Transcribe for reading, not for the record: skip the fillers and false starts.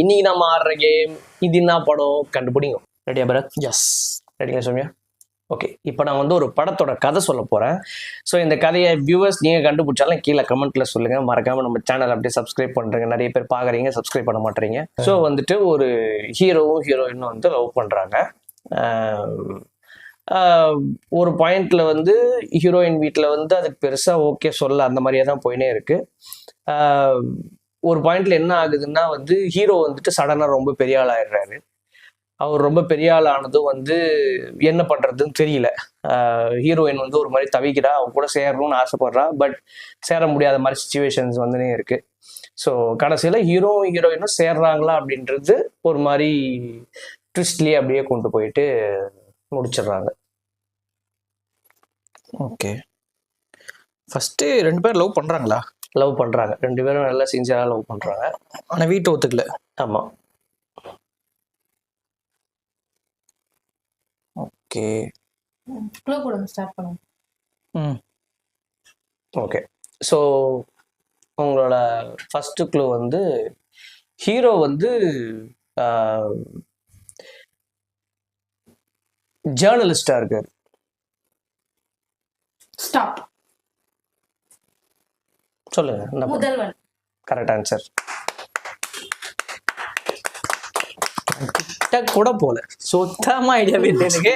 இன்னைக்கு நம்ம ஆடுற கேம் இது என்ன படம் கண்டுபிடிங்க. ரெடியா பரத்? எஸ். ரெடியா சோமியா? ஓகே, இப்போ நான் வந்து ஒரு படத்தோட கதை சொல்ல போகிறேன். ஸோ இந்த கதையை வியூவர்ஸ் நீங்கள் கண்டுபிடிச்சாலும் கீழே கமெண்ட்டில் சொல்லுங்கள். மறக்காமல் நம்ம சேனல் அப்படியே சப்ஸ்கிரைப் பண்ணுறீங்க. நிறைய பேர் பார்க்குறீங்க, சப்ஸ்கிரைப் பண்ண மாட்டேறீங்க. ஸோ வந்துட்டு ஒரு ஹீரோவும் ஹீரோயினும் வந்து லவ் பண்ணுறாங்க. ஒரு பாயிண்ட்ல வந்து ஹீரோயின் வீட்டில் வந்து அதுக்கு பெருசாக ஓகே சொல்ல, அந்த மாதிரியே தான் போயினே இருக்கு. ஒரு பாயிண்ட்ல என்ன ஆகுதுன்னா வந்து ஹீரோ வந்துட்டு சடனாக ரொம்ப பெரிய ஆள் ஆயிடுறாரு. அவர் ரொம்ப பெரிய ஆள் ஆனதும் வந்து என்ன பண்றதுன்னு தெரியல. ஹீரோயின் வந்து ஒரு மாதிரி தவிக்கிறா, அவங்க கூட சேரணும்னு ஆசைப்படுறா, பட் சேர முடியாத மாதிரி சுச்சுவேஷன்ஸ் வந்துனே இருக்கு. ஸோ கடைசியில் ஹீரோயினும் சேர்றாங்களா அப்படின்றது ஒரு மாதிரி ட்விஸ்ட்லேயே அப்படியே கொண்டு போயிட்டு முடிச்சிடுறாங்க. ஓகே, ஃபர்ஸ்ட் 2 பேர் லவ் பண்றாங்களா? லவ் பண்றாங்க, 2 பேரும் நல்லா சின்சியரா லவ் பண்றாங்க. ஆனா வீட்டை ஒத்துக்கல. ஆமா. ஓகே, க்ளூ கொடுங்க, ஸ்டார்ட் பண்ணுங்க. ஓகே, ஸோ உங்களோட ஃபர்ஸ்ட் க்ளூ வந்து ஹீரோ வந்து ஜேர்னலிஸ்டா இருக்காரு. ஸ்டாப். சொல்லுங்க. முதல்வன். Correct answer. கூட போல சுத்தமா ஐடியாவே எனக்கு.